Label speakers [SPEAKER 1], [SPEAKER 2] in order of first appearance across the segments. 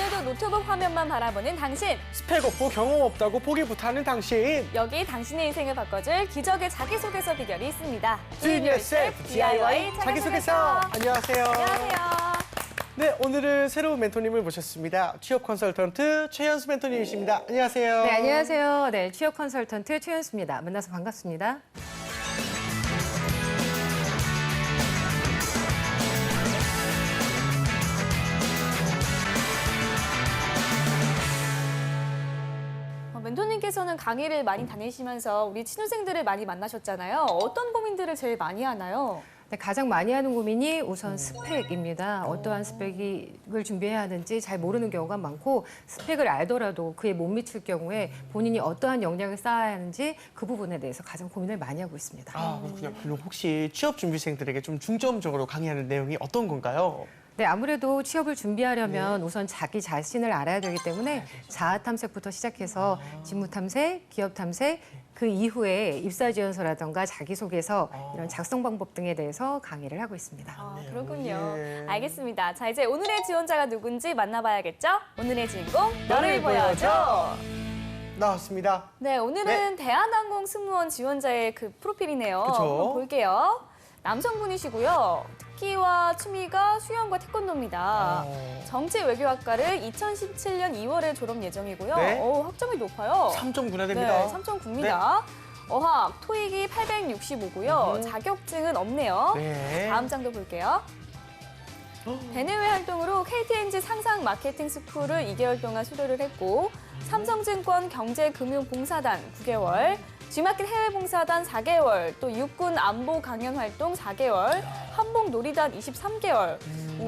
[SPEAKER 1] 오늘도 노트북 화면만 바라보는 당신.
[SPEAKER 2] 스펙 없고 경험 없다고 포기 못하는 당신.
[SPEAKER 1] 여기 당신의 인생을 바꿔줄 기적의 자기소개서 비결이 있습니다.
[SPEAKER 2] Do it yourself DIY 자기소개서. 안녕하세요.
[SPEAKER 1] 안녕하세요.
[SPEAKER 2] 네, 오늘은 새로운 멘토님을 모셨습니다. 취업 컨설턴트 최현수 멘토님이십니다. 안녕하세요.
[SPEAKER 3] 네, 안녕하세요. 네, 취업 컨설턴트 최현수입니다. 만나서 반갑습니다.
[SPEAKER 1] 멘토님께서는 강의를 많이 다니시면서 우리 친구생들을 많이 만나셨잖아요. 어떤 고민들을 제일 많이 하나요?
[SPEAKER 3] 네, 가장 많이 하는 고민이 우선 스펙입니다. 어떠한 스펙을 준비해야 하는지 잘 모르는 경우가 많고 스펙을 알더라도 그에 못 미칠 경우에 본인이 어떠한 역량을 쌓아야 하는지 그 부분에 대해서 가장 고민을 많이 하고 있습니다.
[SPEAKER 2] 아, 그렇군요. 그럼 혹시 취업 준비생들에게 좀 중점적으로 강의하는 내용이 어떤 건가요?
[SPEAKER 3] 네, 아무래도 취업을 준비하려면 우선 자기 자신을 알아야 되기 때문에 자아 탐색부터 시작해서 직무 탐색, 기업 탐색, 그 이후에 입사 지원서라든가 자기소개서 이런 작성 방법 등에 대해서 강의를 하고 있습니다.
[SPEAKER 1] 아, 그렇군요.
[SPEAKER 2] 예.
[SPEAKER 1] 알겠습니다. 자, 이제 오늘의 지원자가 누군지 만나봐야겠죠? 오늘의 주인공,
[SPEAKER 2] 너를
[SPEAKER 1] 너를 보여줘.
[SPEAKER 2] 나왔습니다.
[SPEAKER 1] 네, 오늘은 대한항공 승무원 지원자의 그 프로필이네요.
[SPEAKER 2] 그쵸.
[SPEAKER 1] 한번 볼게요. 남성분이시고요. 특기와 취미가 수영과 태권도입니다. 정치 외교학과를 2017년 2월에 졸업 예정이고요.
[SPEAKER 2] 네.
[SPEAKER 1] 학점이 높아요.
[SPEAKER 2] 3.9나 됩니다.
[SPEAKER 1] 네, 3.9입니다. 어학, 토익이 865고요. 자격증은 없네요.
[SPEAKER 2] 네.
[SPEAKER 1] 다음 장도 볼게요. 대내외 활동으로 KTNG 상상 마케팅 스쿨을 2개월 동안 수료를 했고 삼성증권 경제금융봉사단 9개월, G마켓 해외봉사단 4개월, 또 육군 안보 강연 활동 4개월, 한복 놀이단 23개월.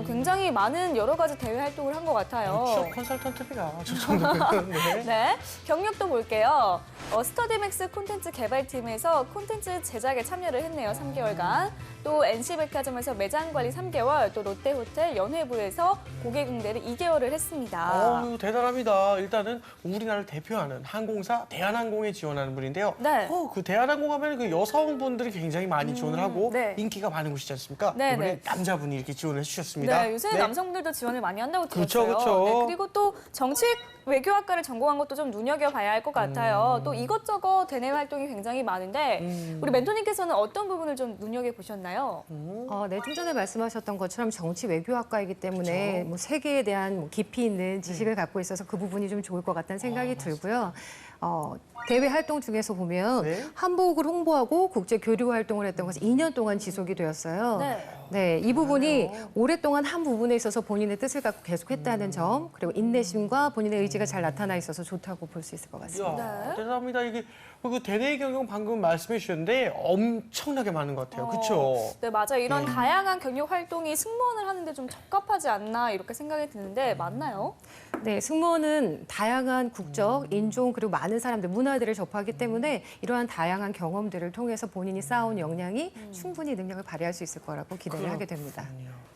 [SPEAKER 1] 굉장히 많은 여러 가지 대외 활동을 한 것 같아요.
[SPEAKER 2] 취업 컨설턴트비가 저 정도면. 네.
[SPEAKER 1] 네, 경력도 볼게요. 스터디맥스 콘텐츠 개발팀에서 콘텐츠 제작에 참여를 했네요, 3개월간. 또 NC백화점에서 매장 관리 3개월, 또 롯데호텔 연회부에서 고객 응대를 2개월을 했습니다.
[SPEAKER 2] 대단합니다. 일단은 우리나라를 대표하는 항공사 대한항공에 지원하는 분인데요.
[SPEAKER 1] 네.
[SPEAKER 2] 그 대한항공 하면 그 여성분들이 굉장히 많이 지원을 하고
[SPEAKER 1] 네.
[SPEAKER 2] 인기가 많은 곳이지 않습니까?
[SPEAKER 1] 네,
[SPEAKER 2] 이번에
[SPEAKER 1] 네.
[SPEAKER 2] 남자분이 이렇게 지원을 해주셨습니다.
[SPEAKER 1] 네, 요새는 남성분들도 지원을 많이 한다고
[SPEAKER 2] 그쵸,
[SPEAKER 1] 들었어요.
[SPEAKER 2] 그쵸.
[SPEAKER 1] 네, 그리고 또 정치 외교학과를 전공한 것도 좀 눈여겨봐야 할 것 같아요. 또 이것저것 대내 활동이 굉장히 많은데 우리 멘토님께서는 어떤 부분을 좀 눈여겨보셨나요?
[SPEAKER 3] 네, 좀 전에 말씀하셨던 것처럼 정치 외교학과이기 때문에 뭐 세계에 대한 깊이 있는 지식을 갖고 있어서 그 부분이 좀 좋을 것 같다는 생각이 들고요. 대외 활동 중에서 보면
[SPEAKER 2] 네.
[SPEAKER 3] 한복을 홍보하고 국제 교류 활동을 했던 것이 2년 동안 지속이 되었어요.
[SPEAKER 1] 네.
[SPEAKER 3] 네, 이 부분이 오랫동안 한 부분에 있어서 본인의 뜻을 갖고 계속했다는 점, 그리고 인내심과 본인의 의지가 잘 나타나 있어서 좋다고 볼 수 있을 것 같습니다.
[SPEAKER 2] 이야,
[SPEAKER 1] 네.
[SPEAKER 2] 대단합니다. 이게 그 대내 경영 방금 말씀해 주셨는데 엄청나게 많은 것 같아요. 그렇죠?
[SPEAKER 1] 네, 맞아요. 이런 다양한 경력 활동이 승무원을 하는데 좀 적합하지 않나 이렇게 생각이 드는데 맞나요?
[SPEAKER 3] 네, 승무원은 다양한 국적, 인종, 그리고 많은 사람들, 문화들을 접하기 때문에 이러한 다양한 경험들을 통해서 본인이 쌓아온 역량이 충분히 능력을 발휘할 수 있을 거라고 기대를 하게 됩니다.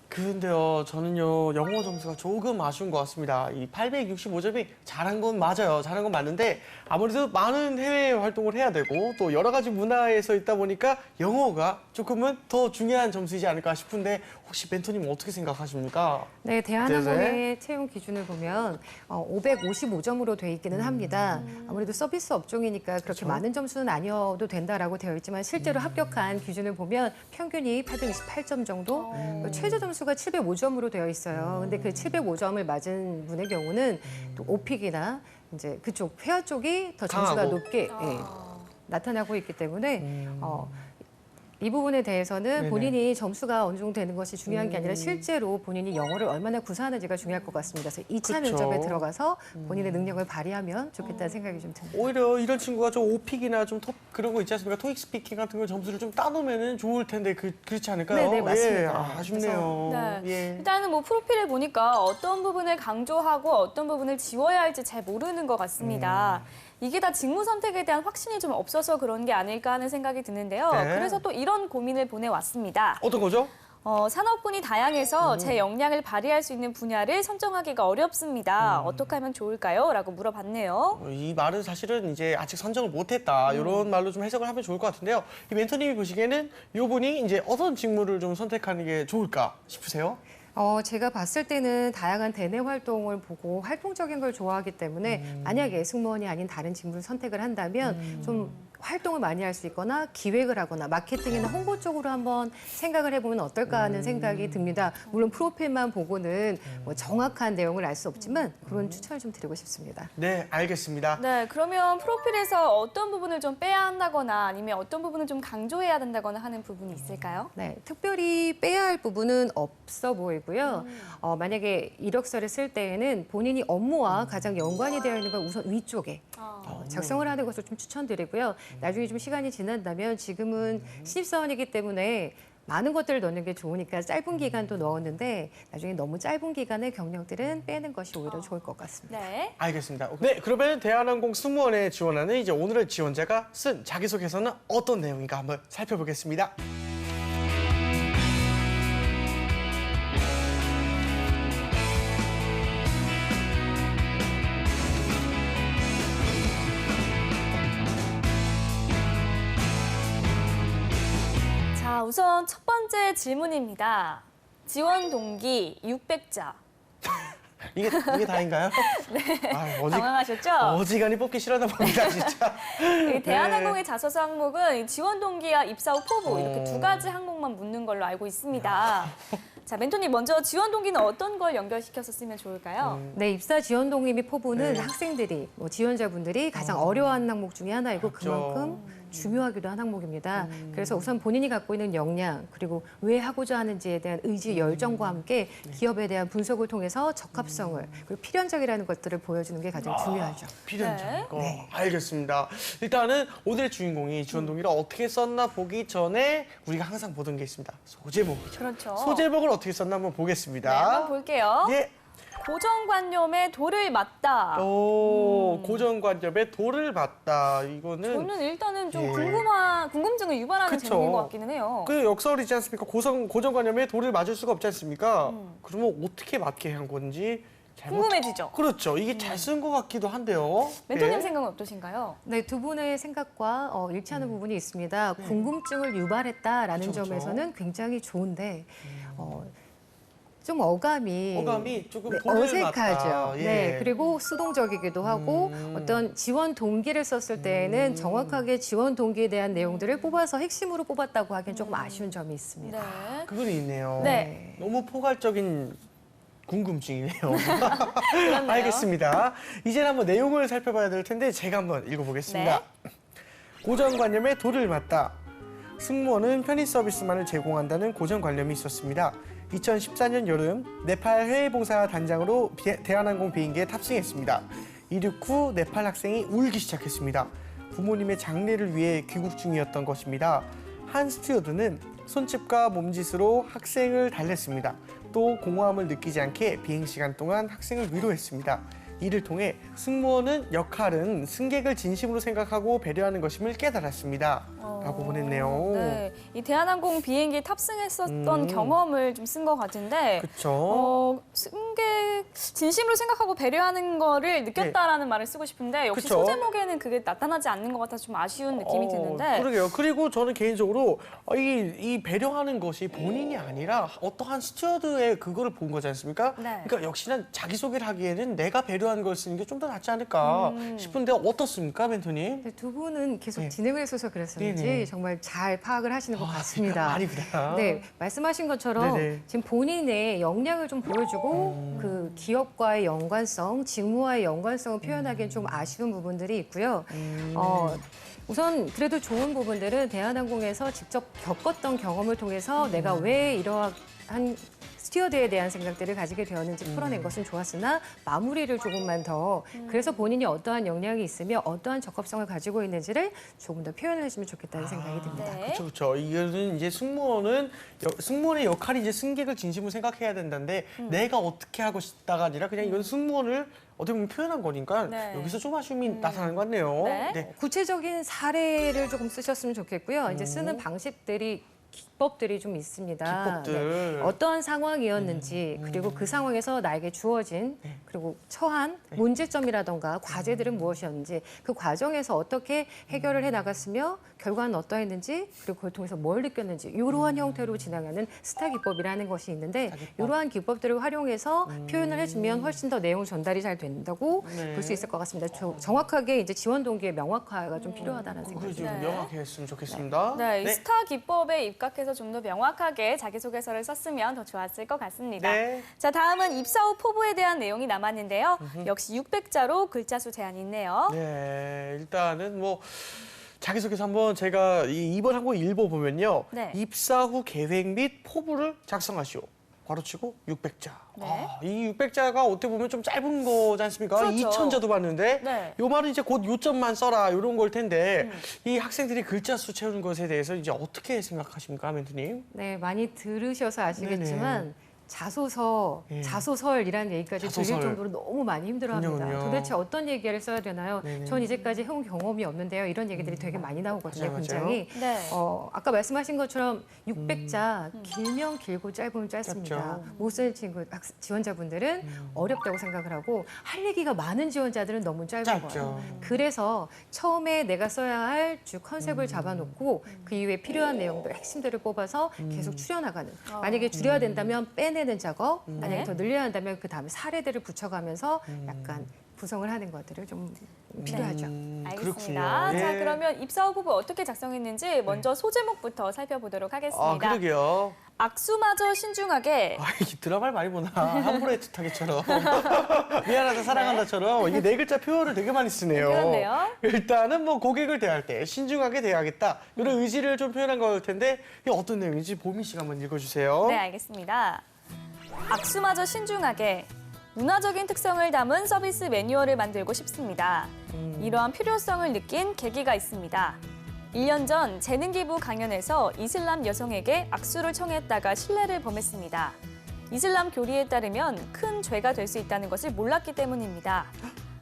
[SPEAKER 2] 근데요, 저는요, 영어 점수가 조금 아쉬운 것 같습니다. 이 865점이 잘한 건 맞아요. 잘한 건 맞는데 아무래도 많은 해외 활동을 해야 되고 또 여러 가지 문화에서 있다 보니까 영어가 조금은 더 중요한 점수이지 않을까 싶은데 혹시 멘토님 어떻게 생각하십니까?
[SPEAKER 3] 네, 대한항공의 채용 기준을 보면 555점으로 돼 있기는 합니다. 아무래도 서비스 업종이니까 그렇게 많은 점수는 아니어도 된다라고 되어 있지만 실제로 합격한 기준을 보면 평균이 828점 정도, 최저 점수가 705점으로 되어 있어요. 근데 그 705점을 맞은 분의 경우는 또 오픽이나 이제 그쪽 회화 쪽이 더 점수가
[SPEAKER 2] 강하고.
[SPEAKER 3] 높게 나타나고 있기 때문에 이 부분에 대해서는
[SPEAKER 2] 네네.
[SPEAKER 3] 본인이 점수가 어느 정도 되는 것이 중요한 게 아니라 실제로 본인이 영어를 얼마나 구사하는지가 중요할 것 같습니다. 그래서 2차
[SPEAKER 2] 그쵸.
[SPEAKER 3] 면접에 들어가서 본인의 능력을 발휘하면 좋겠다는 생각이 좀 듭니다.
[SPEAKER 2] 오히려 이런 친구가 좀 오픽이나 좀 톱 그런 거 있지 않습니까? 토익 스피킹 같은 거 점수를 좀 따놓으면 좋을 텐데 그렇지 않을까요?
[SPEAKER 3] 네네, 맞습니다.
[SPEAKER 2] 예, 아쉽네요.
[SPEAKER 1] 네.
[SPEAKER 2] 예.
[SPEAKER 1] 일단은 뭐 프로필을 보니까 어떤 부분을 강조하고 어떤 부분을 지워야 할지 잘 모르는 것 같습니다. 이게 다 직무 선택에 대한 확신이 좀 없어서 그런 게 아닐까 하는 생각이 드는데요.
[SPEAKER 2] 네.
[SPEAKER 1] 그래서 또 이런 고민을 보내왔습니다.
[SPEAKER 2] 어떤 거죠?
[SPEAKER 1] 산업군이 다양해서 제 역량을 발휘할 수 있는 분야를 선정하기가 어렵습니다. 어떻게 하면 좋을까요? 라고 물어봤네요.
[SPEAKER 2] 이 말은 사실은 이제 아직 선정을 못했다 이런 말로 좀 해석을 하면 좋을 것 같은데요. 이 멘토님이 보시기에는 이 분이 이제 어떤 직무를 좀 선택하는 게 좋을까 싶으세요?
[SPEAKER 3] 제가 봤을 때는 다양한 대내 활동을 보고 활동적인 걸 좋아하기 때문에 만약에 승무원이 아닌 다른 직무를 선택을 한다면 좀 활동을 많이 할 수 있거나 기획을 하거나 마케팅이나 홍보 쪽으로 한번 생각을 해보면 어떨까 하는 생각이 듭니다. 물론 프로필만 보고는 뭐 정확한 내용을 알 수 없지만 그런 추천을 좀 드리고 싶습니다.
[SPEAKER 2] 네, 알겠습니다.
[SPEAKER 1] 네, 그러면 프로필에서 어떤 부분을 좀 빼야 한다거나 아니면 어떤 부분을 좀 강조해야 된다거나 하는 부분이 있을까요?
[SPEAKER 3] 네, 특별히 빼야 할 부분은 없어 보이고요. 만약에 이력서를 쓸 때에는 본인이 업무와 가장 연관이 되어 있는 걸 우선 위쪽에 작성을 하는 것을 좀 추천드리고요. 나중에 좀 시간이 지난다면 지금은 신입사원이기 때문에 많은 것들을 넣는 게 좋으니까 짧은 기간도 넣었는데 나중에 너무 짧은 기간의 경력들은 빼는 것이 오히려 좋을 것 같습니다.
[SPEAKER 1] 네.
[SPEAKER 2] 알겠습니다. 네, 그러면 대한항공 승무원에 지원하는 이제 오늘의 지원자가 쓴 자기소개서는 어떤 내용인가 한번 살펴보겠습니다.
[SPEAKER 1] 자, 우선 첫 번째 질문입니다. 지원 동기 600자.
[SPEAKER 2] 이게 다인가요? 네.
[SPEAKER 1] 당황하셨죠?
[SPEAKER 2] 어지간히 뽑기 싫어하나 봅니다, 진짜.
[SPEAKER 1] 이 대한항공의 자소서 항목은 이 지원 동기와 입사 후 포부 이렇게 두 가지 항목만 묻는 걸로 알고 있습니다. 자, 멘토님 먼저 지원 동기는 어떤 걸 연결시켜서 쓰면 좋을까요?
[SPEAKER 3] 네, 입사 지원 동기 및 포부는
[SPEAKER 2] 네.
[SPEAKER 3] 학생들이, 지원자분들이 가장 어려워하는 항목 중에 하나이고
[SPEAKER 2] 그렇죠.
[SPEAKER 3] 그만큼 중요하기도 한 항목입니다. 그래서 우선 본인이 갖고 있는 역량, 그리고 왜 하고자 하는지에 대한 의지, 열정과 함께 기업에 대한 분석을 통해서 적합성을, 그리고 필연적이라는 것들을 보여주는 게 가장 중요하죠.
[SPEAKER 2] 필연적인 거.
[SPEAKER 3] 네.
[SPEAKER 2] 알겠습니다. 일단은 오늘의 주인공이 지원 동기를 어떻게 썼나 보기 전에 우리가 항상 보던 게 있습니다. 소제목이죠.
[SPEAKER 1] 그렇죠.
[SPEAKER 2] 소제목을 어떻게 썼나 한번
[SPEAKER 1] 네,
[SPEAKER 2] 보겠습니다.
[SPEAKER 1] 한번 볼게요.
[SPEAKER 2] 예.
[SPEAKER 1] 고정관념에 돌을 맞다.
[SPEAKER 2] 고정관념에 돌을 맞다. 이거는
[SPEAKER 1] 저는 일단은 좀
[SPEAKER 2] 예.
[SPEAKER 1] 궁금증을 유발하는
[SPEAKER 2] 그쵸.
[SPEAKER 1] 제목인 것 같기는 해요.
[SPEAKER 2] 그 역설이지 않습니까? 고정관념에 돌을 맞을 수가 없지 않습니까? 그러면 어떻게 맞게 한 건지
[SPEAKER 1] 궁금해지죠?
[SPEAKER 2] 그렇죠. 이게 잘 쓴 것 같기도 한데요.
[SPEAKER 1] 멘토님
[SPEAKER 2] 예.
[SPEAKER 1] 생각은 어떠신가요?
[SPEAKER 3] 네, 두 분의 생각과 일치하는 부분이 있습니다. 궁금증을 유발했다라는
[SPEAKER 2] 그쵸, 그쵸.
[SPEAKER 3] 점에서는 굉장히 좋은데 좀 어감이
[SPEAKER 2] 조금
[SPEAKER 3] 네,
[SPEAKER 2] 돌을
[SPEAKER 3] 어색하죠.
[SPEAKER 2] 맞다. 예.
[SPEAKER 3] 네, 그리고 수동적이기도 하고 어떤 지원 동기를 썼을 때에는 정확하게 지원 동기에 대한 내용들을 뽑아서 핵심으로 뽑았다고 하기엔 조금 아쉬운 점이 있습니다.
[SPEAKER 1] 네.
[SPEAKER 2] 그건 있네요.
[SPEAKER 1] 네.
[SPEAKER 2] 너무 포괄적인 궁금증이네요.
[SPEAKER 1] 그렇네요.
[SPEAKER 2] 알겠습니다. 이제는 한번 내용을 살펴봐야 될 텐데 제가 한번 읽어보겠습니다. 고정관념에 돌을 맞다. 승무원은 편의 서비스만을 제공한다는 고정관념이 있었습니다. 2014년 여름 네팔 해외봉사 단장으로 대한항공 비행기에 탑승했습니다. 이륙 후 네팔 학생이 울기 시작했습니다. 부모님의 장례를 위해 귀국 중이었던 것입니다. 한 스튜어드는 손짓과 몸짓으로 학생을 달랬습니다. 또 공허함을 느끼지 않게 비행 시간 동안 학생을 위로했습니다. 이를 통해 승무원은 역할은 승객을 진심으로 생각하고 배려하는 것임을 깨달았습니다. 라고 보냈네요.
[SPEAKER 1] 네, 이 대한항공 비행기 탑승했었던 경험을 좀 쓴 것 같은데
[SPEAKER 2] 그렇죠.
[SPEAKER 1] 승객 진심으로 생각하고 배려하는 거를 느꼈다라는 말을 쓰고 싶은데 역시
[SPEAKER 2] 그쵸.
[SPEAKER 1] 소제목에는 그게 나타나지 않는 것 같아서 좀 아쉬운 느낌이 드는데
[SPEAKER 2] 그러게요. 그리고 저는 개인적으로 이 배려하는 것이 본인이 아니라 어떠한 스튜어드의 그거를 본 거지 않습니까?
[SPEAKER 1] 네.
[SPEAKER 2] 그러니까 역시나 자기소개를 하기에는 내가 배려하는 걸 쓰는 게 좀 더 낫지 않을까 싶은데 어떻습니까, 멘토님?
[SPEAKER 3] 네, 두 분은 계속
[SPEAKER 2] 네.
[SPEAKER 3] 진행을 해서 그랬었는지
[SPEAKER 2] 네네.
[SPEAKER 3] 정말 잘 파악을 하시는 것 같습니다.
[SPEAKER 2] 아니구나.
[SPEAKER 3] 네, 말씀하신 것처럼
[SPEAKER 2] 네네.
[SPEAKER 3] 지금 본인의 역량을 좀 보여주고 그 기업과의 연관성, 직무와의 연관성을 표현하기엔 좀 아쉬운 부분들이 있고요. 우선 그래도 좋은 부분들은 대한항공에서 직접 겪었던 경험을 통해서 내가 왜 이러한 스튜어드에 대한 생각들을 가지게 되었는지 풀어낸 것은 좋았으나 마무리를 조금만 더 그래서 본인이 어떠한 역량이 있으며 어떠한 적합성을 가지고 있는지를 조금 더 표현을 해주면 좋겠다는 생각이 듭니다.
[SPEAKER 1] 네.
[SPEAKER 2] 그렇죠, 그렇죠. 이거는 이제 승무원의 역할이 이제 승객을 진심으로 생각해야 된다는데 내가 어떻게 하고 싶다가 아니라 그냥 이건 승무원을 어떻게 보면 표현한 거니까
[SPEAKER 1] 네.
[SPEAKER 2] 여기서 좀 아쉬움이 나타나는 것 같네요.
[SPEAKER 1] 네.
[SPEAKER 3] 구체적인 사례를 조금 쓰셨으면 좋겠고요. 이제 쓰는 방식들이 기법들이 좀 있습니다.
[SPEAKER 2] 기법들.
[SPEAKER 3] 네. 어떠한 상황이었는지 그리고 그 상황에서 나에게 주어진 그리고 처한 문제점이라던가 과제들은 무엇이었는지 그 과정에서 어떻게 해결을 해 나갔으며 결과는 어떠했는지 그리고 그걸 통해서 뭘 느꼈는지 이러한 형태로 진행하는 스타 기법이라는 것이 있는데 이러한 기법들을 활용해서 표현을 해주면 훨씬 더 내용 전달이 잘 된다고
[SPEAKER 2] 네.
[SPEAKER 3] 볼 수 있을 것 같습니다. 정확하게 이제 지원 동기의 명확화가 좀 필요하다는
[SPEAKER 2] 그걸
[SPEAKER 3] 생각이
[SPEAKER 2] 좀
[SPEAKER 3] 듭니다.
[SPEAKER 2] 명확히 했으면 좋겠습니다.
[SPEAKER 1] 네, 이 스타 기법에 입각해서 좀 더 명확하게 자기소개서를 썼으면 더 좋았을 것 같습니다.
[SPEAKER 2] 네.
[SPEAKER 1] 자, 다음은 입사 후 포부에 대한 내용이 남았는데요. 역시 600자로 글자 수 제한이 있네요.
[SPEAKER 2] 네, 일단은 뭐 자기소개서 한번 제가 이번 항목 읽어보면요.
[SPEAKER 1] 네.
[SPEAKER 2] 입사 후 계획 및 포부를 작성하시오. 괄호치고 600자.
[SPEAKER 1] 네.
[SPEAKER 2] 이 600자가 어떻게 보면 좀 짧은 거지 않습니까?
[SPEAKER 1] 그렇죠.
[SPEAKER 2] 2000자도 봤는데
[SPEAKER 1] 네.
[SPEAKER 2] 요 말은 이제 곧 요점만 써라 이런 걸 텐데 이 학생들이 글자 수 채우는 것에 대해서 이제 어떻게 생각하십니까, 멘토님?
[SPEAKER 3] 네, 많이 들으셔서 아시겠지만
[SPEAKER 2] 네네.
[SPEAKER 3] 자소서,
[SPEAKER 2] 예.
[SPEAKER 3] 자소설이라는 얘기까지
[SPEAKER 2] 자소설.
[SPEAKER 3] 들릴 정도로 너무 많이 힘들어합니다.
[SPEAKER 2] 그럼요.
[SPEAKER 3] 도대체 어떤 얘기를 써야 되나요?
[SPEAKER 2] 네네.
[SPEAKER 3] 전 이제까지 해온 경험이 없는데요. 이런 얘기들이 되게 많이 나오거든요,
[SPEAKER 2] 맞아요,
[SPEAKER 3] 굉장히.
[SPEAKER 1] 네.
[SPEAKER 3] 아까 말씀하신 것처럼 600자, 길면 길고 짧으면 짧습니다.
[SPEAKER 2] 짧죠.
[SPEAKER 3] 못 쓰는 친구, 지원자분들은 어렵다고 생각을 하고 할 얘기가 많은 지원자들은 너무 짧은
[SPEAKER 2] 짧죠.
[SPEAKER 3] 거예요. 그래서 처음에 내가 써야 할 주 컨셉을 잡아놓고 그 이후에 필요한 내용들, 핵심들을 뽑아서 계속 추려나가는. 만약에 줄여야 된다면 빼내는 작업, 만약에
[SPEAKER 1] 네.
[SPEAKER 3] 더 늘려야 한다면 그 다음에 사례들을 붙여가면서 약간 구성을 하는 것들을 좀 필요하죠.
[SPEAKER 1] 알겠습니다.
[SPEAKER 2] 그렇군요.
[SPEAKER 1] 자,
[SPEAKER 2] 예.
[SPEAKER 1] 그러면 입사 후 포부 어떻게 작성했는지 먼저 소제목부터 살펴보도록 하겠습니다.
[SPEAKER 2] 그러게요.
[SPEAKER 1] 악수마저 신중하게
[SPEAKER 2] 이 드라마를 많이 보나? 함부로 애틋하게처럼. 미안하다, 사랑한다처럼. 이게 네 글자 표현을 되게 많이 쓰네요.
[SPEAKER 1] 그렇네요.
[SPEAKER 2] 일단은 뭐 고객을 대할 때 신중하게 대하겠다. 이런 의지를 좀 표현한 걸 텐데 이게 어떤 내용인지 보미 씨가 한번 읽어주세요.
[SPEAKER 1] 네, 알겠습니다. 악수마저 신중하게 문화적인 특성을 담은 서비스 매뉴얼을 만들고 싶습니다. 이러한 필요성을 느낀 계기가 있습니다. 1년 전 재능기부 강연에서 이슬람 여성에게 악수를 청했다가 실례를 범했습니다. 이슬람 교리에 따르면 큰 죄가 될 수 있다는 것을 몰랐기 때문입니다.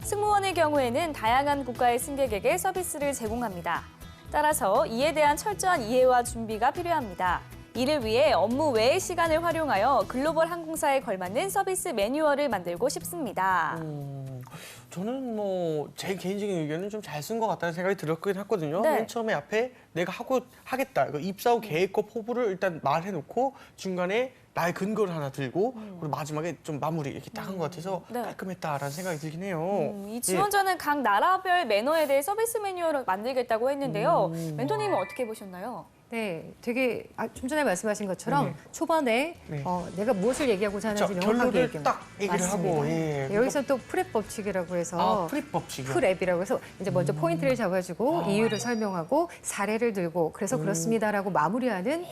[SPEAKER 1] 승무원의 경우에는 다양한 국가의 승객에게 서비스를 제공합니다. 따라서 이에 대한 철저한 이해와 준비가 필요합니다. 이를 위해 업무 외의 시간을 활용하여 글로벌 항공사에 걸맞는 서비스 매뉴얼을 만들고 싶습니다.
[SPEAKER 2] 저는 뭐 제 개인적인 의견은 좀 잘 쓴 것 같다는 생각이 들었긴 했거든요.
[SPEAKER 1] 네.
[SPEAKER 2] 맨 처음에 앞에 내가 하겠다. 입사 후 계획과 포부를 일단 말해놓고 중간에 나의 근거를 하나 들고 그리고 마지막에 좀 마무리 이렇게 딱 한 것 같아서
[SPEAKER 1] 네.
[SPEAKER 2] 깔끔했다라는 생각이 들긴 해요.
[SPEAKER 1] 이 지원자는 각 나라별 매너에 대해 서비스 매뉴얼을 만들겠다고 했는데요. 멘토님은 어떻게 보셨나요?
[SPEAKER 3] 네, 되게 좀 전에 말씀하신 것처럼 초반에
[SPEAKER 2] 네.
[SPEAKER 3] 내가 무엇을 얘기하고자 하는지
[SPEAKER 2] 그렇죠.
[SPEAKER 3] 명확하게
[SPEAKER 2] 결론을 딱 얘기를
[SPEAKER 3] 맞습니다.
[SPEAKER 2] 하고, 예.
[SPEAKER 3] 네, 여기서 또 프랩 법칙이라고 해서
[SPEAKER 2] 프립 법칙이요.
[SPEAKER 3] 프랩이라고 해서 이제 먼저 포인트를 잡아주고 이유를 설명하고 사례를 들고 그래서 그렇습니다라고 마무리하는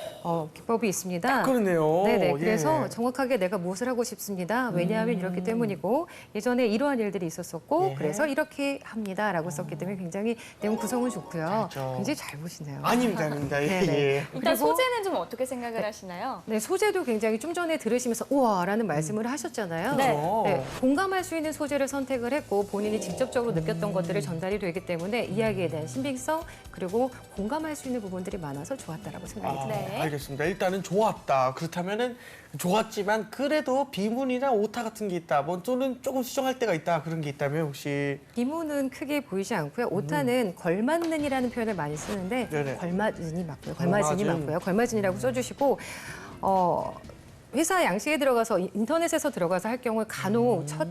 [SPEAKER 3] 기법이 있습니다.
[SPEAKER 2] 그러네요.
[SPEAKER 3] 네네.
[SPEAKER 2] 예.
[SPEAKER 3] 그래서 정확하게 내가 무엇을 하고 싶습니다. 왜냐하면 이렇기 때문이고 예전에 이러한 일들이 있었었고
[SPEAKER 2] 예.
[SPEAKER 3] 그래서 이렇게 합니다라고 썼기 때문에 굉장히 내용 구성은 좋고요.
[SPEAKER 2] 잘했죠.
[SPEAKER 3] 굉장히 잘 보시네요.
[SPEAKER 2] 아닙니다, 아닙니다. 예,
[SPEAKER 3] 네네.
[SPEAKER 2] 예.
[SPEAKER 1] 일단
[SPEAKER 3] 그리고-
[SPEAKER 1] 소재는 좀 어떻게 생각을 하시나요?
[SPEAKER 3] 네, 소재도 굉장히 좀 전에 들으시면서 우와라는 말씀을 하셨잖아요.
[SPEAKER 1] 네.
[SPEAKER 3] 네, 공감할 수 있는 소재를 선택을 했고 본인이 직접적으로 느꼈던 것들이 전달이 되기 때문에 이야기에 대한 신빙성 그리고 공감할 수 있는 부분들이 많아서 좋았다라고 생각이 듭니다.
[SPEAKER 1] 네.
[SPEAKER 2] 알겠습니다. 일단은 좋았다. 그렇다면은 좋았지만 그래도 비문이나 오타 같은 게 있다. 뭐 또는 조금 수정할 때가 있다. 그런 게 있다면 혹시
[SPEAKER 3] 비문은 크게 보이지 않고요. 오타는 걸맞는이라는 표현을 많이 쓰는데
[SPEAKER 2] 네네.
[SPEAKER 3] 걸맞은이 맞고요. 걸맞은이
[SPEAKER 2] 걸맞은.
[SPEAKER 3] 맞고요. 걸맞은이라고 써주시고 회사 양식에 들어가서 인터넷에서 들어가서 할 경우에 간혹 첫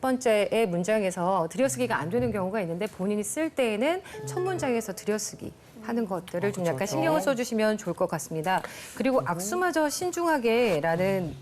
[SPEAKER 3] 번째의 문장에서 들여쓰기가 안 되는 경우가 있는데 본인이 쓸 때에는 첫 문장에서 들여쓰기 하는 것들을 좀 약간
[SPEAKER 2] 그렇죠.
[SPEAKER 3] 신경을 써주시면 좋을 것 같습니다. 그리고 악수마저 신중하게라는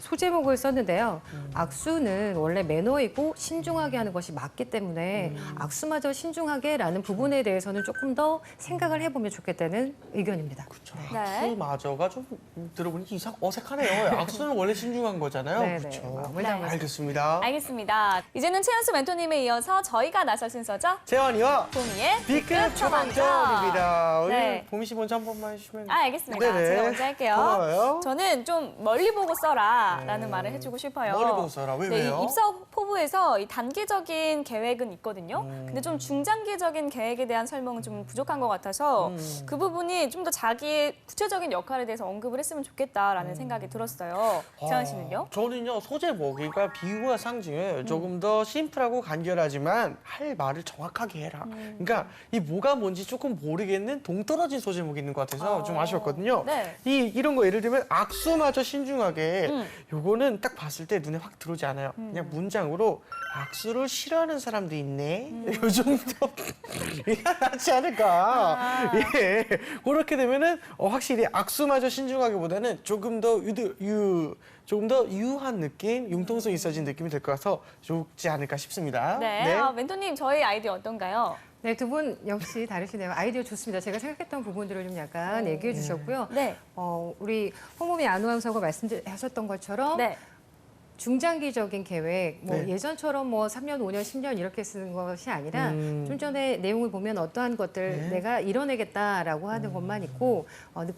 [SPEAKER 3] 소제목을 썼는데요. 악수는 원래 매너이고 신중하게 하는 것이 맞기 때문에 악수마저 신중하게라는 부분에 대해서는 조금 더 생각을 해보면 좋겠다는 의견입니다.
[SPEAKER 1] 네.
[SPEAKER 2] 악수마저가 좀 들어보니까 어색하네요. 악수는 원래 신중한 거잖아요.
[SPEAKER 3] 네네.
[SPEAKER 2] 그렇죠.
[SPEAKER 3] 마음을 담아서.
[SPEAKER 2] 알겠습니다.
[SPEAKER 1] 알겠습니다. 이제는 최연수 멘토님에 이어서 저희가 나설 순서죠.
[SPEAKER 2] 재환이와
[SPEAKER 1] 보미의
[SPEAKER 2] B급 초반전입니다.
[SPEAKER 1] 네.
[SPEAKER 2] 보미 씨 먼저 한 번만 해주시면.
[SPEAKER 1] 알겠습니다.
[SPEAKER 2] 네네.
[SPEAKER 1] 제가 먼저 할게요.
[SPEAKER 2] 고마워요.
[SPEAKER 1] 저는 좀 멀리 보고 써라. 써라라는 말을 해주고 싶어요.
[SPEAKER 2] 머리 보고 써라.
[SPEAKER 1] 네,
[SPEAKER 2] 왜요?
[SPEAKER 1] 이 입사 포부에서 이 단기적인 계획은 있거든요. 근데 좀 중장기적인 계획에 대한 설명은 좀 부족한 것 같아서 그 부분이 좀 더 자기의 구체적인 역할에 대해서 언급을 했으면 좋겠다라는 생각이 들었어요. 재환 씨는요?
[SPEAKER 2] 저는요, 소제목이가 비유와 상징을 조금 더 심플하고 간결하지만 할 말을 정확하게 해라. 그러니까 이 뭐가 뭔지 조금 모르겠는 동떨어진 소제목이 있는 것 같아서 좀 아쉬웠거든요.
[SPEAKER 1] 네.
[SPEAKER 2] 이런 거 예를 들면 악수마저 신중하게 요거는 딱 봤을 때 눈에 확 들어오지 않아요. 그냥 문장으로 악수를 싫어하는 사람도 있네. 요 정도 낫지 않을까. 예. 그렇게 되면은 확실히 악수마저 신중하기보다는 조금 더 조금 더 유한 느낌, 융통성 있어진 느낌이 될 것 같아서 좋지 않을까 싶습니다.
[SPEAKER 1] 네. 멘토님, 저희 아이디어 어떤가요?
[SPEAKER 3] 네, 두 분 역시 다르시네요. 아이디어 좋습니다. 제가 생각했던 부분들을 좀 약간 얘기해 주셨고요.
[SPEAKER 1] 네.
[SPEAKER 3] 우리 홍보미 안우암서가 말씀하셨던 것처럼
[SPEAKER 1] 네.
[SPEAKER 3] 중장기적인 계획,
[SPEAKER 2] 네.
[SPEAKER 3] 예전처럼 3년, 5년, 10년 이렇게 쓰는 것이 아니라 좀 전에 내용을 보면 어떠한 것들 내가 이뤄내겠다라고 하는 것만 있고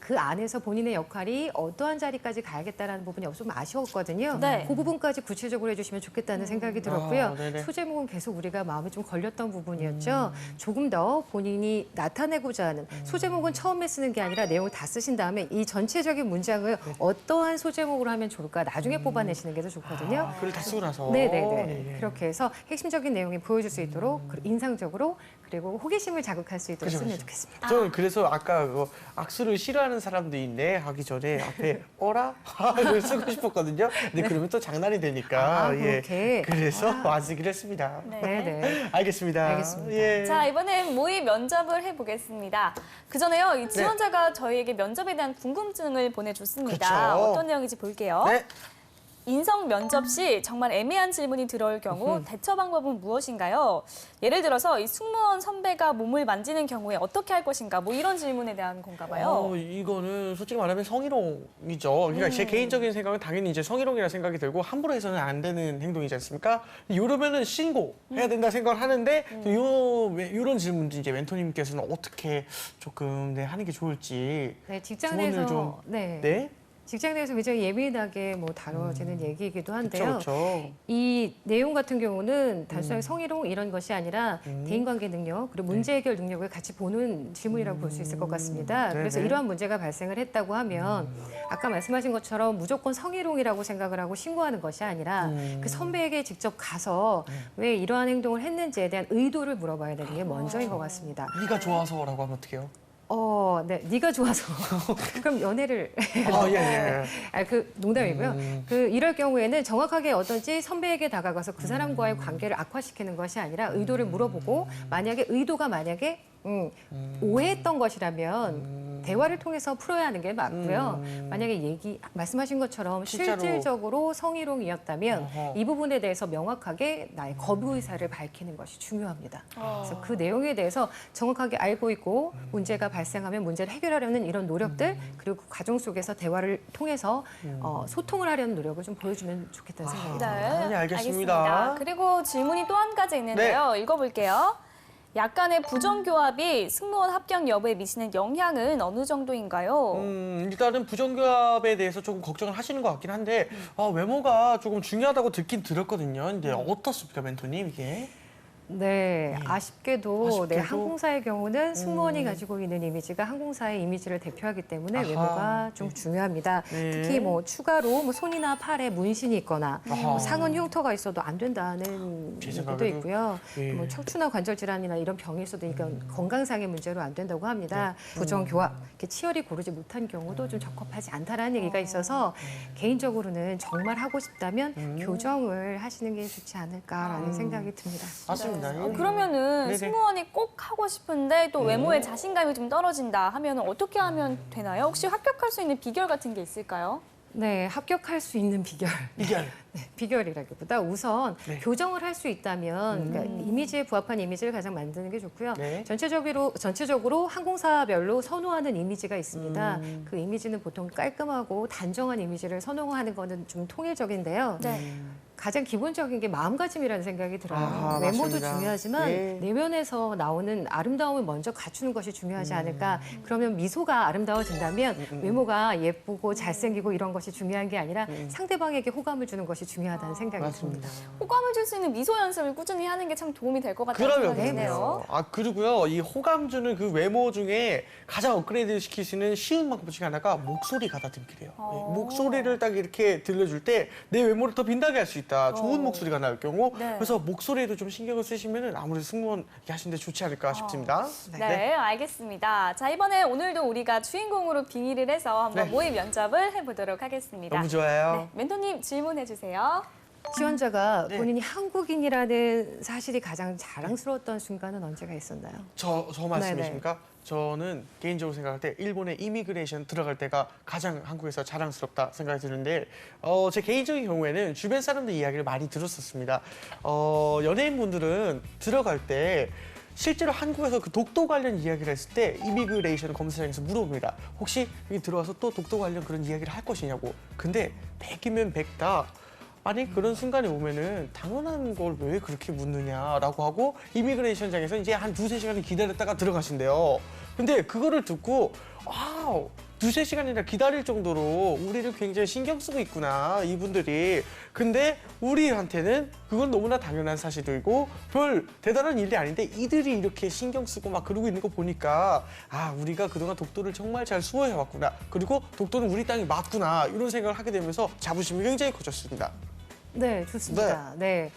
[SPEAKER 3] 그 안에서 본인의 역할이 어떠한 자리까지 가야겠다라는 부분이 좀 아쉬웠거든요.
[SPEAKER 1] 네.
[SPEAKER 3] 그 부분까지 구체적으로 해주시면 좋겠다는 생각이 들었고요.
[SPEAKER 2] 네네.
[SPEAKER 3] 소제목은 계속 우리가 마음에 좀 걸렸던 부분이었죠. 조금 더 본인이 나타내고자 하는 소제목은 처음에 쓰는 게 아니라 내용을 다 쓰신 다음에 이 전체적인 문장을 어떠한 소제목으로 하면 좋을까 나중에 뽑아내시는 게 더 좋거든요.
[SPEAKER 2] 글을 다 쓰고 나서.
[SPEAKER 3] 네네네.
[SPEAKER 2] 예.
[SPEAKER 3] 그렇게 해서 핵심적인 내용이 보여줄 수 있도록 그리고 인상적으로 그리고 호기심을 자극할 수 있도록
[SPEAKER 2] 그죠,
[SPEAKER 3] 쓰면
[SPEAKER 2] 그죠.
[SPEAKER 3] 좋겠습니다.
[SPEAKER 2] 저는 그래서 아까 악수를 싫어하는 사람도 있네 하기 전에 앞에 어라? 를 쓰고 싶었거든요. 근데 그러면 또 장난이 되니까.
[SPEAKER 3] 그렇게.
[SPEAKER 2] 그래서 안 쓰기로 했습니다.
[SPEAKER 3] 네네.
[SPEAKER 2] 알겠습니다.
[SPEAKER 3] 알겠습니다.
[SPEAKER 2] 예.
[SPEAKER 1] 자, 이번엔 모의 면접을 해보겠습니다. 그전에요, 이 지원자가 저희에게 면접에 대한 궁금증을 보내줬습니다.
[SPEAKER 2] 그쵸.
[SPEAKER 1] 어떤 내용인지 볼게요.
[SPEAKER 2] 네.
[SPEAKER 1] 인성 면접 시 정말 애매한 질문이 들어올 경우 대처 방법은 무엇인가요? 예를 들어서 이 승무원 선배가 몸을 만지는 경우에 어떻게 할 것인가? 뭐 이런 질문에 대한 건가 봐요.
[SPEAKER 2] 이거는 솔직히 말하면 성희롱이죠. 그러니까 제 개인적인 생각은 당연히 이제 성희롱이라 생각이 들고 함부로 해서는 안 되는 행동이지 않습니까? 이러면은 신고해야 된다 생각을 하는데 이런 질문도 이제 멘토님께서는 어떻게 조금 하는 게 좋을지
[SPEAKER 3] 네,
[SPEAKER 2] 조언을
[SPEAKER 3] 직장
[SPEAKER 2] 좀
[SPEAKER 3] 내에서 직장 내에서 굉장히 예민하게 다뤄지는 얘기이기도 한데요.
[SPEAKER 2] 그렇죠.
[SPEAKER 3] 이 내용 같은 경우는 단순하게 성희롱 이런 것이 아니라 대인관계 능력 그리고 문제 해결 능력을 같이 보는 질문이라고 볼 수 있을 것 같습니다.
[SPEAKER 2] 네네.
[SPEAKER 3] 그래서 이러한 문제가 발생을 했다고 하면 아까 말씀하신 것처럼 무조건 성희롱이라고 생각을 하고 신고하는 것이 아니라 그 선배에게 직접 가서 왜 이러한 행동을 했는지에 대한 의도를 물어봐야 되는 게 먼저인 것 같습니다.
[SPEAKER 2] 네가 좋아서라고 하면 어떡해요?
[SPEAKER 3] 네, 네가 좋아서 그럼 연애를
[SPEAKER 2] 예.
[SPEAKER 3] 농담이고요. 이럴 경우에는 정확하게 어떤지 선배에게 다가가서 그 사람과의 관계를 악화시키는 것이 아니라 의도를 물어보고 만약에 의도가 오해했던 것이라면 대화를 통해서 풀어야 하는 게 맞고요. 만약에 말씀하신 것처럼
[SPEAKER 2] 진짜로.
[SPEAKER 3] 실질적으로 성희롱이었다면
[SPEAKER 2] 어허.
[SPEAKER 3] 이 부분에 대해서 명확하게 나의 거부 의사를 밝히는 것이 중요합니다. 그래서 그 내용에 대해서 정확하게 알고 있고 문제가 발생하면 문제를 해결하려는 이런 노력들 그리고 그 과정 속에서 대화를 통해서 소통을 하려는 노력을 좀 보여주면 좋겠다는 생각입니다.
[SPEAKER 2] 네, 알겠습니다.
[SPEAKER 1] 그리고 질문이 또 한 가지 있는데요. 읽어볼게요. 약간의 부정교합이 승무원 합격 여부에 미치는 영향은 어느 정도인가요?
[SPEAKER 2] 일단은 부정교합에 대해서 조금 걱정을 하시는 것 같긴 한데 외모가 조금 중요하다고 듣긴 들었거든요. 근데 어떻습니까, 멘토님 이게?
[SPEAKER 3] 네, 아쉽게도
[SPEAKER 2] 아쉽게도?
[SPEAKER 3] 항공사의 경우는 승무원이 가지고 있는 이미지가 항공사의 이미지를 대표하기 때문에
[SPEAKER 2] 아하.
[SPEAKER 3] 외모가 좀 중요합니다.
[SPEAKER 2] 네.
[SPEAKER 3] 특히 추가로 손이나 팔에 문신이 있거나
[SPEAKER 2] 아하.
[SPEAKER 3] 상흔 흉터가 있어도 안 된다는
[SPEAKER 2] 제
[SPEAKER 3] 얘기도
[SPEAKER 2] 생각에도,
[SPEAKER 3] 있고요.
[SPEAKER 2] 예.
[SPEAKER 3] 척추나 관절 질환이나 이런 병이 있어도 이건 건강상의 문제로 안 된다고 합니다. 부정교합, 이렇게 치열이 고르지 못한 경우도 좀 적합하지 않다라는 얘기가 있어서 개인적으로는 정말 하고 싶다면 교정을 하시는 게 좋지 않을까라는 생각이 듭니다.
[SPEAKER 2] 맞습니다. 예.
[SPEAKER 1] 그러면은
[SPEAKER 2] 네네.
[SPEAKER 1] 승무원이 꼭 하고 싶은데 또 외모에 자신감이 좀 떨어진다 하면 어떻게 하면 되나요? 혹시 합격할 수 있는 비결 같은 게 있을까요?
[SPEAKER 3] 네, 합격할 수 있는 비결.
[SPEAKER 2] 이게
[SPEAKER 3] 비결이라기보다 우선
[SPEAKER 2] 네.
[SPEAKER 3] 교정을 할 수 있다면 그러니까 이미지에 부합한 이미지를 가장 만드는 게 좋고요.
[SPEAKER 2] 네.
[SPEAKER 3] 전체적으로 항공사별로 선호하는 이미지가 있습니다. 그 이미지는 보통 깔끔하고 단정한 이미지를 선호하는 거는 좀 통일적인데요.
[SPEAKER 1] 네.
[SPEAKER 3] 가장 기본적인 게 마음가짐이라는 생각이 들어요.
[SPEAKER 2] 아,
[SPEAKER 3] 외모도
[SPEAKER 2] 맞습니다.
[SPEAKER 3] 중요하지만
[SPEAKER 2] 예.
[SPEAKER 3] 내면에서 나오는 아름다움을 먼저 갖추는 것이 중요하지 않을까. 그러면 미소가 아름다워진다면 외모가 예쁘고 잘생기고 이런 것이 중요한 게 아니라 상대방에게 호감을 주는 것이 중요하다는 생각이
[SPEAKER 2] 맞습니다.
[SPEAKER 3] 듭니다.
[SPEAKER 1] 호감을 줄 수 있는 미소 연습을 꾸준히 하는 게 참 도움이 될 것 같다는
[SPEAKER 2] 그러면
[SPEAKER 1] 생각이 드네요.
[SPEAKER 2] 아 그리고요 이 호감 주는 그 외모 중에 가장 업그레이드 시킬 수 있는 쉬운 방법 중에 하나가 목소리 가다듬기래요. 네, 목소리를 딱 이렇게 들려줄 때 내 외모를 더 빛나게 할 수 있다. 좋은 목소리가 나올 경우
[SPEAKER 1] 네.
[SPEAKER 2] 그래서 목소리도 좀 신경을 쓰시면은 아무래도 승무원 하시는데 좋지 않을까 싶습니다.
[SPEAKER 1] 네, 알겠습니다. 자, 이번에 오늘도 우리가 주인공으로 빙의를 해서 한번
[SPEAKER 2] 네.
[SPEAKER 1] 모의 면접을 해보도록 하겠습니다.
[SPEAKER 2] 너무 좋아요.
[SPEAKER 1] 네, 멘토님 질문해 주세요.
[SPEAKER 3] 지원자가
[SPEAKER 2] 네.
[SPEAKER 3] 본인이 한국인이라는 사실이 가장 자랑스러웠던 순간은 언제가 있었나요?
[SPEAKER 2] 저 말씀이십니까? 저는 개인적으로 생각할 때 일본의 이미그레이션 들어갈 때가 가장 한국에서 자랑스럽다 생각이 드는데 제 개인적인 경우에는 주변 사람들 이야기를 많이 들었었습니다. 연예인분들은 들어갈 때 실제로 한국에서 그 독도 관련 이야기를 했을 때 이미그레이션 검사장에서 물어봅니다. 혹시 여기 들어와서 또 독도 관련 그런 이야기를 할 것이냐고. 근데 100이면 100다. 아니 그런 순간에 오면은 당연한 걸 왜 그렇게 묻느냐라고 하고 이미그레이션장에서 이제 한 2~3시간을 기다렸다가 들어가신대요. 근데 그거를 듣고 아 2~3시간이나 기다릴 정도로 우리를 굉장히 신경 쓰고 있구나 이분들이. 근데 우리한테는 그건 너무나 당연한 사실이고 별 대단한 일이 아닌데 이들이 이렇게 신경 쓰고 막 그러고 있는 거 보니까 아 우리가 그동안 독도를 정말 잘 수호해왔구나. 그리고 독도는 우리 땅이 맞구나 이런 생각을 하게 되면서 자부심이 굉장히 커졌습니다.
[SPEAKER 3] 네, 좋습니다. 네.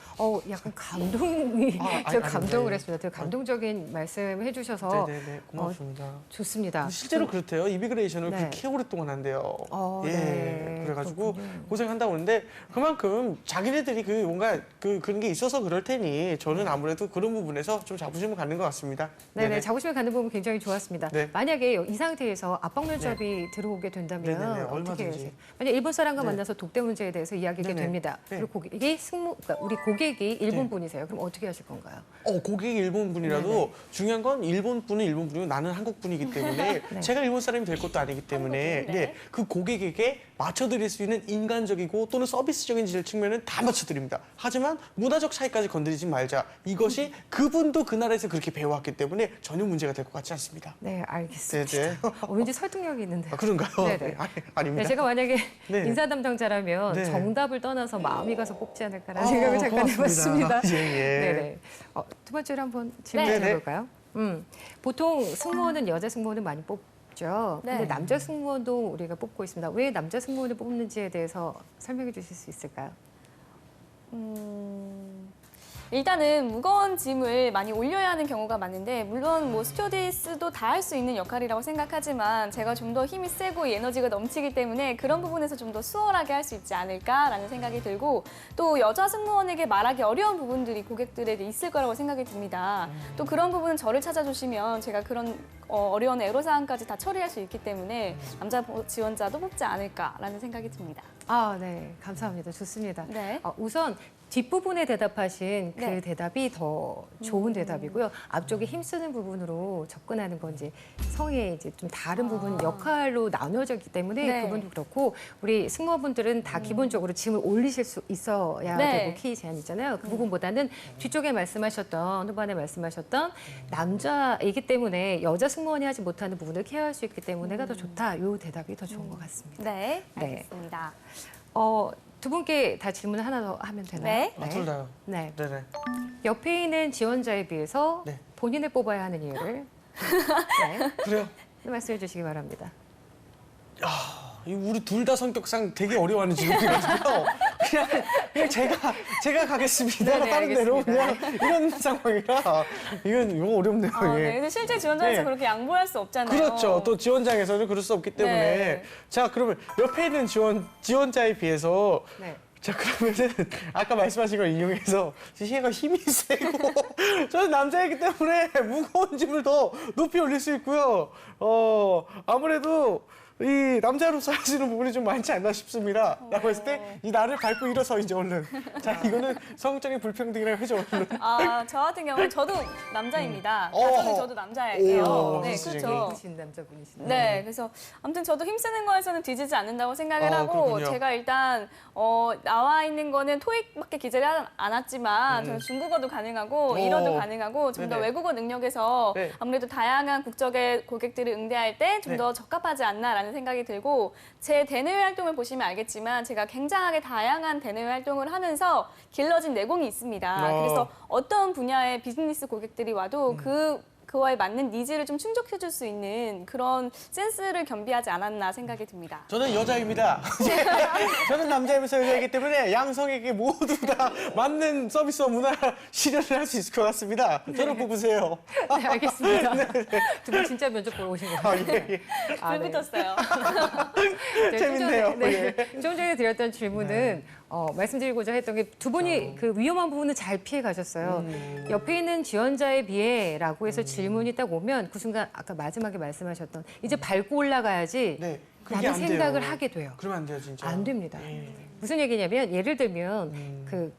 [SPEAKER 3] 약간 감동이,
[SPEAKER 2] 아,
[SPEAKER 3] 저
[SPEAKER 2] 아니,
[SPEAKER 3] 감동을
[SPEAKER 2] 네.
[SPEAKER 3] 했습니다. 되게 감동적인 말씀 해주셔서
[SPEAKER 2] 네네네 고맙습니다.
[SPEAKER 3] 좋습니다.
[SPEAKER 2] 근데 실제로 그렇대요. 이미그레이션을
[SPEAKER 3] 네.
[SPEAKER 2] 그렇게 오랫동안 한대요. 예.
[SPEAKER 3] 네.
[SPEAKER 2] 그래가지고
[SPEAKER 3] 그렇군요.
[SPEAKER 2] 고생한다고 하는데 그만큼 자기네들이 그 뭔가 그런 게 있어서 그럴 테니 저는 아무래도 그런 부분에서 좀 자부심을 갖는 것 같습니다.
[SPEAKER 3] 네네, 자부심을 갖는 부분 굉장히 좋았습니다.
[SPEAKER 2] 네.
[SPEAKER 3] 만약에 이 상태에서 압박 면접이 들어오게 된다면
[SPEAKER 2] 네네네,
[SPEAKER 3] 어떻게
[SPEAKER 2] 얼마든지.
[SPEAKER 3] 해야지? 만약 일본 사람과
[SPEAKER 2] 네.
[SPEAKER 3] 만나서 독대 문제에 대해서 이야기하게
[SPEAKER 2] 네네.
[SPEAKER 3] 됩니다.
[SPEAKER 2] 네.
[SPEAKER 3] 그리고 그러니까 우리 고객이 일본 분이세요. 그럼 어떻게 하실 건가요?
[SPEAKER 2] 고객이 일본 분이라도
[SPEAKER 3] 네네.
[SPEAKER 2] 중요한 건 일본 분은 일본 분이고 나는 한국 분이기 때문에
[SPEAKER 3] 네.
[SPEAKER 2] 제가 일본 사람이 될 것도 아니기 때문에
[SPEAKER 1] 한국 분, 네.
[SPEAKER 2] 그 고객에게 맞춰드릴 수 있는 인간적이고 또는 서비스적인 측면은 다 맞춰드립니다. 하지만 문화적 차이까지 건드리지 말자. 이것이 그분도 그 나라에서 그렇게 배워왔기 때문에 전혀 문제가 될 것 같지 않습니다.
[SPEAKER 3] 네, 알겠습니다.
[SPEAKER 2] 네네.
[SPEAKER 3] 왠지 설득력이 있는데.
[SPEAKER 2] 아, 그런가요?
[SPEAKER 3] 네네.
[SPEAKER 2] 네, 아닙니다.
[SPEAKER 3] 네, 제가 만약에
[SPEAKER 2] 네.
[SPEAKER 3] 인사 담당자라면
[SPEAKER 2] 네.
[SPEAKER 3] 정답을 떠나서 마음이 가서 뽑지 않을까라는 생각을 잠깐
[SPEAKER 2] 고맙습니다.
[SPEAKER 3] 해봤습니다.
[SPEAKER 2] 예, 예.
[SPEAKER 3] 네네. 두 번째로 한번 질문해
[SPEAKER 2] 네네.
[SPEAKER 3] 볼까요? 보통 승무원은 여자 승무원을 많이 뽑죠.
[SPEAKER 1] 네.
[SPEAKER 3] 근데 남자 승무원도 우리가 뽑고 있습니다. 왜 남자 승무원을 뽑는지에 대해서 설명해 주실 수 있을까요?
[SPEAKER 1] 일단은 무거운 짐을 많이 올려야 하는 경우가 많은데 물론 뭐 스튜어디스도 다 할 수 있는 역할이라고 생각하지만 제가 좀 더 힘이 세고 에너지가 넘치기 때문에 그런 부분에서 좀 더 수월하게 할 수 있지 않을까라는 생각이 들고 또 여자 승무원에게 말하기 어려운 부분들이 고객들에게 있을 거라고 생각이 듭니다. 또 그런 부분은 저를 찾아주시면 제가 그런 어려운 애로사항까지 다 처리할 수 있기 때문에 남자 지원자도 뽑지 않을까라는 생각이 듭니다.
[SPEAKER 3] 아, 네. 감사합니다. 좋습니다.
[SPEAKER 1] 네.
[SPEAKER 3] 우선 뒷부분에 대답하신 그
[SPEAKER 1] 네.
[SPEAKER 3] 대답이 더 좋은 대답이고요. 앞쪽에 힘쓰는 부분으로 접근하는 건지 성에 이제 좀 다른 부분 역할로 나누어졌기 때문에
[SPEAKER 1] 네.
[SPEAKER 3] 그분도 그렇고 우리 승무원분들은 다 기본적으로 짐을 올리실 수 있어야
[SPEAKER 1] 네.
[SPEAKER 3] 되고 키 제한 있잖아요. 그 부분보다는 뒤쪽에 말씀하셨던 후반에 말씀하셨던 남자이기 때문에 여자 승무원이 하지 못하는 부분을 케어할 수 있기 때문에가 더 좋다. 요 대답이 더 좋은 것 같습니다.
[SPEAKER 1] 네,
[SPEAKER 3] 네.
[SPEAKER 1] 알겠습니다.
[SPEAKER 3] 두 분께 다 질문 하나 더 하면 되나요?
[SPEAKER 1] 네.
[SPEAKER 2] 둘 다요.
[SPEAKER 3] 네.
[SPEAKER 2] 네네.
[SPEAKER 3] 옆에 있는 지원자에 비해서
[SPEAKER 2] 네.
[SPEAKER 3] 본인을 뽑아야 하는 이유를 네.
[SPEAKER 2] 그래요.
[SPEAKER 3] 말씀해 주시기 바랍니다.
[SPEAKER 2] 우리 둘 다 성격상 되게 어려워하는 질문이거든요. 그냥 제가 가겠습니다.
[SPEAKER 3] 네네,
[SPEAKER 2] 다른 데로
[SPEAKER 3] 알겠습니다.
[SPEAKER 2] 그냥 이런 상황이라 이거 어렵네요.
[SPEAKER 1] 네.
[SPEAKER 2] 예.
[SPEAKER 1] 근데 실제 지원자에서
[SPEAKER 2] 네.
[SPEAKER 1] 그렇게 양보할 수 없잖아요.
[SPEAKER 2] 그렇죠. 또 지원장에서는 그럴 수 없기 때문에
[SPEAKER 1] 네.
[SPEAKER 2] 자 그러면 옆에 있는 지원자에 비해서
[SPEAKER 3] 네.
[SPEAKER 2] 자 그러면은 아까 말씀하신 걸 인용해서 얘가 힘이 세고 저는 남자이기 때문에 무거운 짐을 더 높이 올릴 수 있고요. 아무래도 이 남자로서 하시는 부분이 좀 많지 않나 싶습니다. 라고 했을 때 이 나를 밟고 일어서 이제 얼른. 자, 이거는 성적인 불평등이라고 해죠, 얼른.
[SPEAKER 1] 저 같은 경우는 저도 남자입니다.
[SPEAKER 2] 어.
[SPEAKER 1] 가정은 저도 남자예요.
[SPEAKER 2] 오,
[SPEAKER 1] 네,
[SPEAKER 2] 선생님.
[SPEAKER 1] 그렇죠.
[SPEAKER 3] 예쁘신 남자분이시네요.
[SPEAKER 1] 네, 그래서 아무튼 저도 힘쓰는 거에서는 뒤지지 않는다고 생각을 하고
[SPEAKER 2] 그렇군요.
[SPEAKER 1] 제가 일단 나와 있는 거는 토익밖에 기재를 안 왔지만 저는 중국어도 가능하고 일어도 가능하고 좀 더
[SPEAKER 2] 네네.
[SPEAKER 1] 외국어 능력에서
[SPEAKER 2] 네.
[SPEAKER 1] 아무래도 다양한 국적의 고객들을 응대할 때 좀
[SPEAKER 2] 네.
[SPEAKER 1] 더 적합하지 않나라는 생각이 들고 제 대내외 활동을 보시면 알겠지만 제가 굉장하게 다양한 대내외 활동을 하면서 길러진 내공이 있습니다. 그래서 어떤 분야의 비즈니스 고객들이 와도 그와에 맞는 니즈를 좀 충족해줄 수 있는 그런 센스를 겸비하지 않았나 생각이 듭니다.
[SPEAKER 2] 저는 여자입니다. 저는 남자이면서 여자이기 때문에 양성에게 모두 다 맞는 서비스와 문화 실현을 할 수 있을 것 같습니다. 저를 뽑으세요.
[SPEAKER 3] 네, 알겠습니다. 두 분 진짜 면접 보러 오신 거예요.
[SPEAKER 2] 아, 예, 예.
[SPEAKER 1] 불
[SPEAKER 3] 네.
[SPEAKER 1] 붙었어요.
[SPEAKER 3] 네,
[SPEAKER 2] 재밌네요.
[SPEAKER 3] 좀 전에,
[SPEAKER 2] 예.
[SPEAKER 3] 좀 전에 드렸던 질문은 말씀드리고자 했던 게 두 분이 그 위험한 부분은 잘 피해 가셨어요. 옆에 있는 지원자에 비해라고 해서 질문이 딱 오면 그 순간 아까 마지막에 말씀하셨던 이제 밟고 올라가야지
[SPEAKER 2] 네, 그게
[SPEAKER 3] 라는
[SPEAKER 2] 안 돼요.
[SPEAKER 3] 생각을 하게 돼요.
[SPEAKER 2] 그러면 안 돼요, 진짜.
[SPEAKER 3] 안 됩니다.
[SPEAKER 2] 예.
[SPEAKER 3] 무슨 얘기냐면 예를 들면 그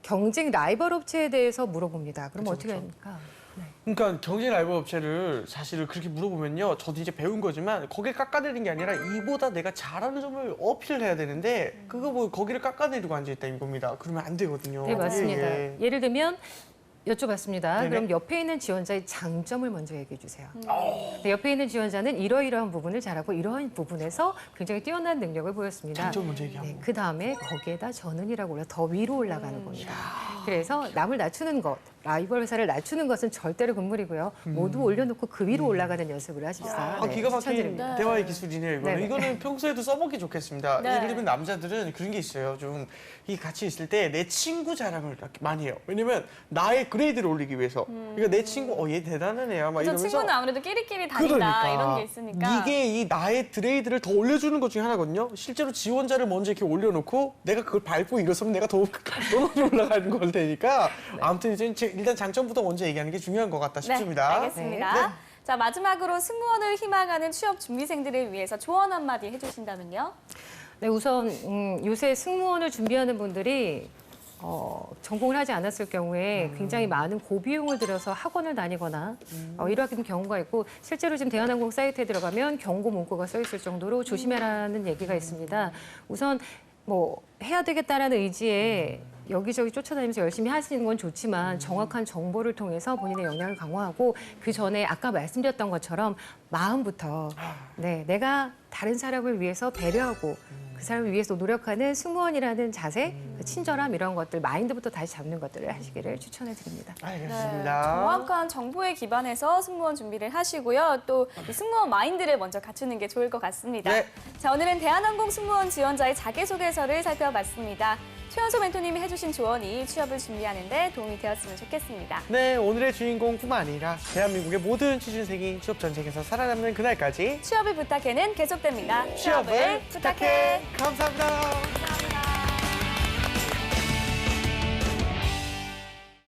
[SPEAKER 3] 경쟁 라이벌 업체에 대해서 물어봅니다. 그럼
[SPEAKER 2] 그쵸,
[SPEAKER 3] 어떻게
[SPEAKER 2] 그쵸.
[SPEAKER 3] 합니까? 네.
[SPEAKER 2] 그러니까 경쟁 라이벌 업체를 사실은 그렇게 물어보면요. 저도 이제 배운 거지만 거기를 깎아내리는 게 아니라 이보다 내가 잘하는 점을 어필을 해야 되는데 그거 뭐 거기를 깎아내리고 앉아있다 이겁니다. 그러면 안 되거든요.
[SPEAKER 3] 네, 맞습니다.
[SPEAKER 2] 예, 예.
[SPEAKER 3] 예를 들면 여쭤봤습니다.
[SPEAKER 2] 네네.
[SPEAKER 3] 그럼 옆에 있는 지원자의 장점을 먼저 얘기해 주세요. 근데 옆에 있는 지원자는 이러이러한 부분을 잘하고 이러한 부분에서 굉장히 뛰어난 능력을 보였습니다.
[SPEAKER 2] 장점 먼저 얘기하고.
[SPEAKER 3] 네, 그 다음에 거기에다 전은이라고 올라 더 위로 올라가는 겁니다. 그래서 남을 낮추는 것, 라이벌 회사를 낮추는 것은 절대로 금물이고요. 모두 올려놓고 그 위로 올라가는 연습을 하십사.
[SPEAKER 2] 아, 기가 막힌
[SPEAKER 3] 추천드립니다.
[SPEAKER 2] 대화의 기술이네요. 이거는.
[SPEAKER 3] 네네.
[SPEAKER 2] 이거는 평소에도 써먹기 좋겠습니다.
[SPEAKER 1] 네.
[SPEAKER 2] 예를 들면 남자들은 그런 게 있어요. 좀 이 같이 있을 때 내 친구 자랑을 이렇게 많이 해요. 왜냐면 나의 그레이드를 올리기 위해서. 그러니까 내 친구, 얘 대단한 애야. 막
[SPEAKER 1] 저
[SPEAKER 2] 이러면서.
[SPEAKER 1] 친구는 아무래도 끼리끼리 다닌다
[SPEAKER 2] 그러니까.
[SPEAKER 1] 이런 게 있으니까.
[SPEAKER 2] 이게 이 나의 드레이드를 더 올려주는 것 중에 하나거든요. 실제로 지원자를 먼저 이렇게 올려놓고 내가 그걸 밟고 일어서면 내가 더 높이 올라가는 걸 테니까 아무튼 이제 일단 장점부터 먼저 얘기하는 게 중요한 것 같다 싶습니다.
[SPEAKER 1] 네, 알겠습니다.
[SPEAKER 2] 네.
[SPEAKER 1] 자, 마지막으로 승무원을 희망하는 취업 준비생들을 위해서 조언 한마디 해주신다면요?
[SPEAKER 3] 네, 우선 요새 승무원을 준비하는 분들이 전공을 하지 않았을 경우에 굉장히 많은 고비용을 들여서 학원을 다니거나 이러한 경우가 있고 실제로 지금 대한항공 사이트에 들어가면 경고 문구가 써 있을 정도로 조심해라는 얘기가 있습니다. 우선 뭐 해야 되겠다라는 의지에 여기저기 쫓아다니면서 열심히 하시는 건 좋지만 정확한 정보를 통해서 본인의 역량을 강화하고 그 전에 아까 말씀드렸던 것처럼 마음부터 네, 내가 다른 사람을 위해서 배려하고 그 사람을 위해서 노력하는 승무원이라는 자세, 그 친절함 이런 것들 마인드부터 다시 잡는 것들을 하시기를 추천해 드립니다.
[SPEAKER 2] 알겠습니다.
[SPEAKER 1] 정확한 정보에 기반해서 승무원 준비를 하시고요. 또 이 승무원 마인드를 먼저 갖추는 게 좋을 것 같습니다.
[SPEAKER 2] 네.
[SPEAKER 1] 자, 오늘은 대한항공 승무원 지원자의 자기소개서를 살펴봤습니다. 최연소 멘토님이 해주신 조언이 취업을 준비하는 데 도움이 되었으면 좋겠습니다.
[SPEAKER 2] 네, 오늘의 주인공뿐만 아니라 대한민국의 모든 취준생이 취업 전쟁에서 살아남는 그날까지
[SPEAKER 1] 취업을 부탁해는 계속됩니다.
[SPEAKER 2] 취업을 부탁해. 감사합니다.